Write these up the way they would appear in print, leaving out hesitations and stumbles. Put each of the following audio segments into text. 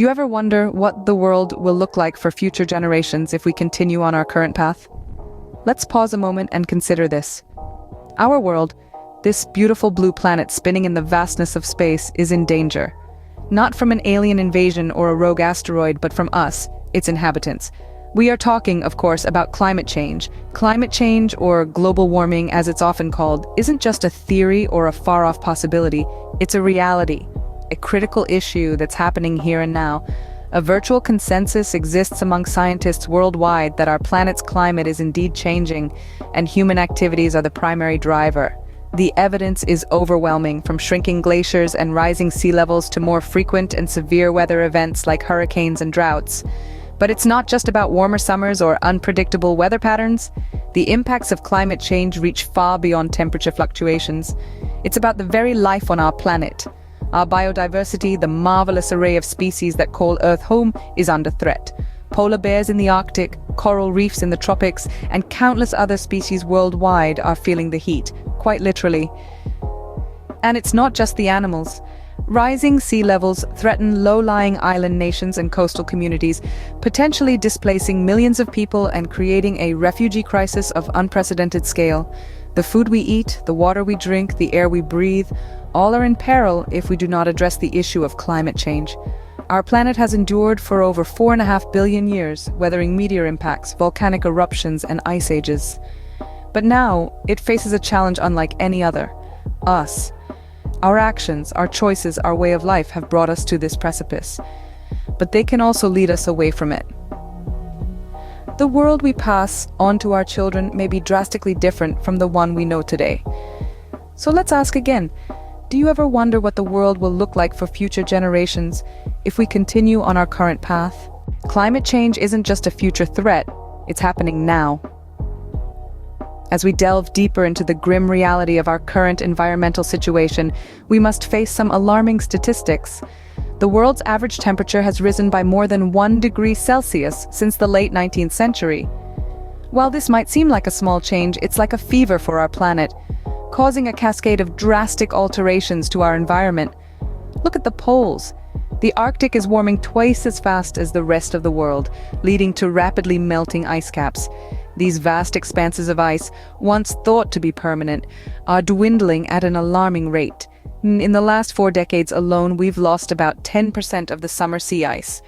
Do you ever wonder what the world will look like for future generations if we continue on our current path? Let's pause a moment and consider this. Our world, this beautiful blue planet spinning in the vastness of space, is in danger. Not from an alien invasion or a rogue asteroid, but from us, its inhabitants. We are talking, of course, about climate change. Climate change, or global warming as it's often called, isn't just a theory or a far-off possibility. It's a reality, a critical issue that's happening here and now. A virtual consensus exists among scientists worldwide that our planet's climate is indeed changing, and human activities are the primary driver. The evidence is overwhelming, from shrinking glaciers and rising sea levels to more frequent and severe weather events like hurricanes and droughts. But it's not just about warmer summers or unpredictable weather patterns. The impacts of climate change reach far beyond temperature fluctuations. It's about the very life on our planet. Our biodiversity, the marvelous array of species that call Earth home, is under threat. Polar bears in the Arctic, coral reefs in the tropics, and countless other species worldwide are feeling the heat, quite literally. And it's not just the animals. Rising sea levels threaten low-lying island nations and coastal communities, potentially displacing millions of people and creating a refugee crisis of unprecedented scale. The food we eat, the water we drink, the air we breathe, all are in peril if we do not address the issue of climate change. Our planet has endured for over 4.5 billion years, weathering meteor impacts, volcanic eruptions, and ice ages. But now, it faces a challenge unlike any other: us. Our actions, our choices, our way of life have brought us to this precipice. But they can also lead us away from it. The world we pass on to our children may be drastically different from the one we know today. So let's ask again, do you ever wonder what the world will look like for future generations if we continue on our current path? Climate change isn't just a future threat, it's happening now. As we delve deeper into the grim reality of our current environmental situation, we must face some alarming statistics. The world's average temperature has risen by more than 1 degree Celsius since the late 19th century. While this might seem like a small change, it's like a fever for our planet, causing a cascade of drastic alterations to our environment. Look at the poles. The Arctic is warming twice as fast as the rest of the world, leading to rapidly melting ice caps. These vast expanses of ice, once thought to be permanent, are dwindling at an alarming rate. In the last 4 decades alone, we've lost about 10% of the summer sea ice.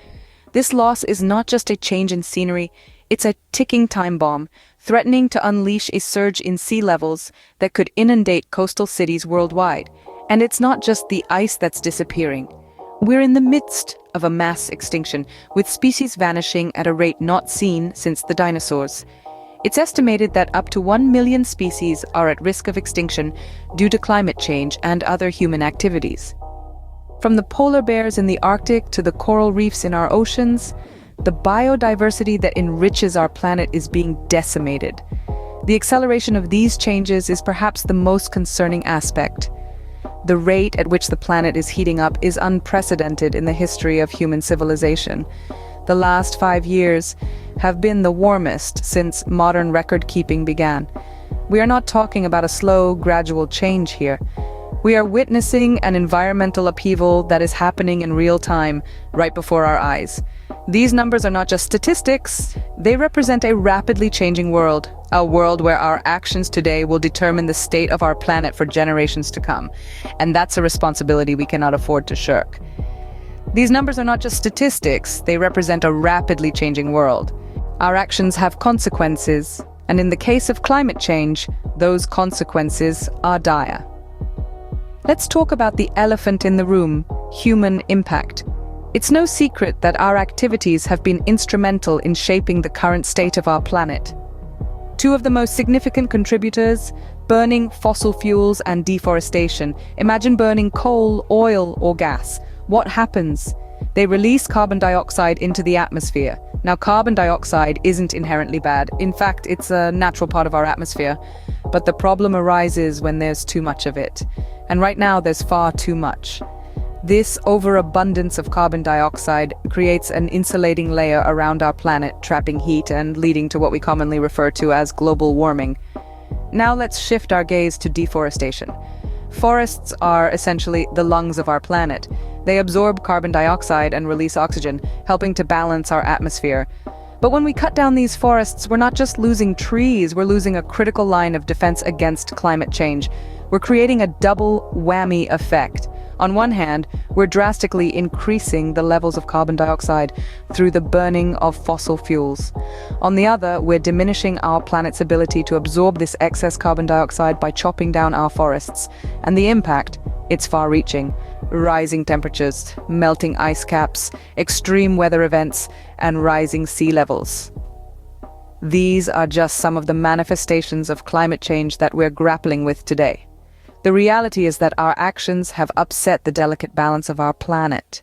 This loss is not just a change in scenery, it's a ticking time bomb, threatening to unleash a surge in sea levels that could inundate coastal cities worldwide. And it's not just the ice that's disappearing. We're in the midst of a mass extinction, with species vanishing at a rate not seen since the dinosaurs. It's estimated that up to 1 million species are at risk of extinction due to climate change and other human activities. From the polar bears in the Arctic to the coral reefs in our oceans, the biodiversity that enriches our planet is being decimated. The acceleration of these changes is perhaps the most concerning aspect. The rate at which the planet is heating up is unprecedented in the history of human civilization. The last 5 years have been the warmest since modern record-keeping began. We are not talking about a slow, gradual change here. We are witnessing an environmental upheaval that is happening in real time, right before our eyes. These numbers are not just statistics, they represent a rapidly changing world, a world where our actions today will determine the state of our planet for generations to come. And that's a responsibility we cannot afford to shirk. These numbers are not just statistics, they represent a rapidly changing world. Our actions have consequences, and in the case of climate change, those consequences are dire. Let's talk about the elephant in the room: human impact. It's no secret that our activities have been instrumental in shaping the current state of our planet. 2 of the most significant contributors: burning fossil fuels and deforestation. Imagine burning coal, oil, or gas. What happens? They release carbon dioxide into the atmosphere. Now, carbon dioxide isn't inherently bad. In fact, it's a natural part of our atmosphere. But the problem arises when there's too much of it. And right now, there's far too much. This overabundance of carbon dioxide creates an insulating layer around our planet, trapping heat and leading to what we commonly refer to as global warming. Now let's shift our gaze to deforestation. Forests are essentially the lungs of our planet. They absorb carbon dioxide and release oxygen, helping to balance our atmosphere. But when we cut down these forests, we're not just losing trees, we're losing a critical line of defense against climate change. We're creating a double whammy effect. On one hand, we're drastically increasing the levels of carbon dioxide through the burning of fossil fuels. On the other, we're diminishing our planet's ability to absorb this excess carbon dioxide by chopping down our forests. And the impact, it's far-reaching. Rising temperatures, melting ice caps, extreme weather events, and rising sea levels. These are just some of the manifestations of climate change that we're grappling with today. The reality is that our actions have upset the delicate balance of our planet.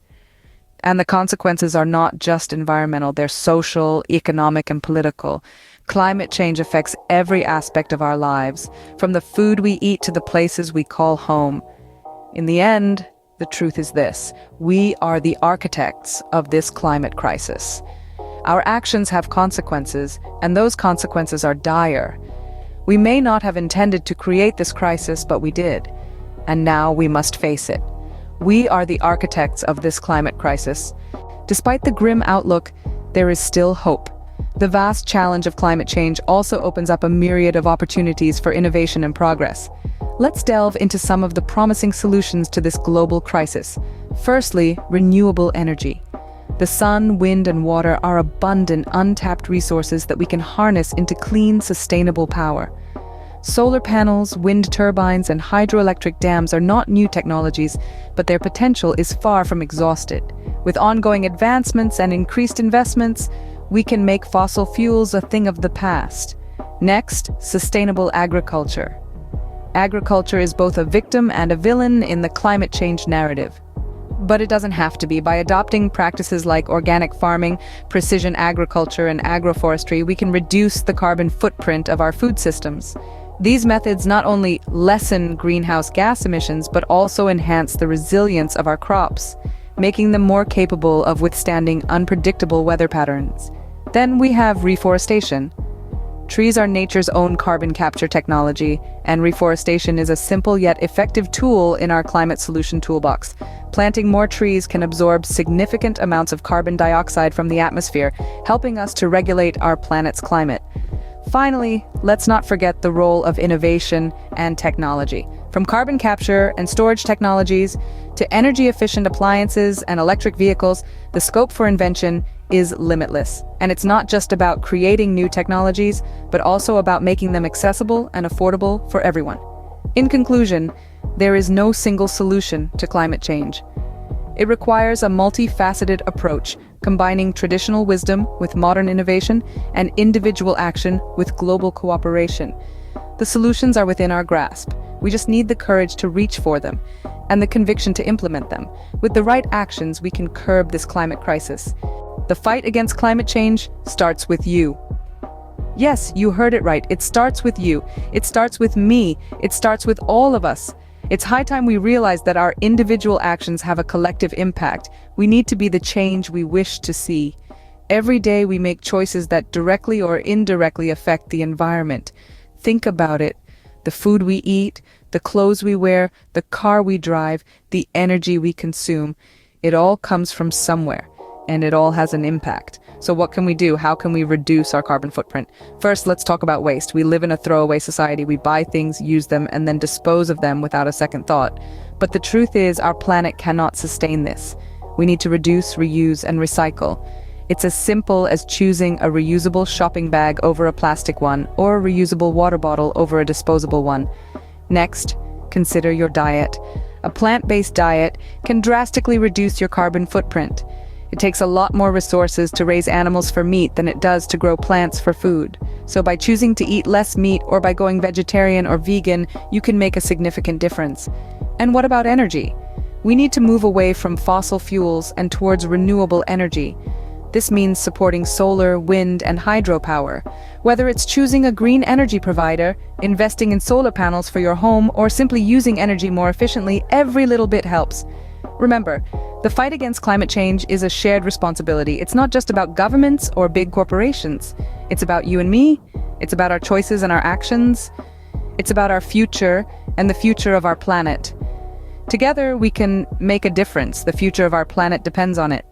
And the consequences are not just environmental, they're social, economic, and political. Climate change affects every aspect of our lives, from the food we eat to the places we call home. In the end, the truth is this: we are the architects of this climate crisis. Our actions have consequences, and those consequences are dire. We may not have intended to create this crisis, but we did. And now we must face it. We are the architects of this climate crisis. Despite the grim outlook, there is still hope. The vast challenge of climate change also opens up a myriad of opportunities for innovation and progress. Let's delve into some of the promising solutions to this global crisis. Firstly, renewable energy. The sun, wind, and water are abundant, untapped resources that we can harness into clean, sustainable power. Solar panels, wind turbines, and hydroelectric dams are not new technologies, but their potential is far from exhausted. With ongoing advancements and increased investments, we can make fossil fuels a thing of the past. Next, sustainable agriculture. Agriculture is both a victim and a villain in the climate change narrative. But it doesn't have to be. By adopting practices like organic farming, precision agriculture, and agroforestry, we can reduce the carbon footprint of our food systems. These methods not only lessen greenhouse gas emissions, but also enhance the resilience of our crops, making them more capable of withstanding unpredictable weather patterns. Then we have reforestation. Trees are nature's own carbon capture technology, and reforestation is a simple yet effective tool in our climate solution toolbox. Planting more trees can absorb significant amounts of carbon dioxide from the atmosphere, helping us to regulate our planet's climate. Finally, let's not forget the role of innovation and technology. From carbon capture and storage technologies to energy-efficient appliances and electric vehicles, the scope for invention is limitless. And it's not just about creating new technologies, but also about making them accessible and affordable for everyone. In conclusion, there is no single solution to climate change. It requires a multifaceted approach, combining traditional wisdom with modern innovation and individual action with global cooperation. The solutions are within our grasp. We just need the courage to reach for them and the conviction to implement them. With the right actions, we can curb this climate crisis. The fight against climate change starts with you. Yes, you heard it right. It starts with you. It starts with me. It starts with all of us. It's high time we realize that our individual actions have a collective impact. We need to be the change we wish to see. Every day we make choices that directly or indirectly affect the environment. Think about it. The food we eat, the clothes we wear, the car we drive, the energy we consume. It all comes from somewhere, and it all has an impact. So what can we do? How can we reduce our carbon footprint? First, let's talk about waste. We live in a throwaway society. We buy things, use them, and then dispose of them without a second thought. But the truth is, our planet cannot sustain this. We need to reduce, reuse, and recycle. It's as simple as choosing a reusable shopping bag over a plastic one, or a reusable water bottle over a disposable one. Next, consider your diet. A plant-based diet can drastically reduce your carbon footprint. It takes a lot more resources to raise animals for meat than it does to grow plants for food. So by choosing to eat less meat or by going vegetarian or vegan, you can make a significant difference. And what about energy? We need to move away from fossil fuels and towards renewable energy. This means supporting solar, wind, and hydropower. Whether it's choosing a green energy provider, investing in solar panels for your home, or simply using energy more efficiently, every little bit helps. Remember, the fight against climate change is a shared responsibility. It's not just about governments or big corporations. It's about you and me. It's about our choices and our actions. It's about our future and the future of our planet. Together, we can make a difference. The future of our planet depends on it.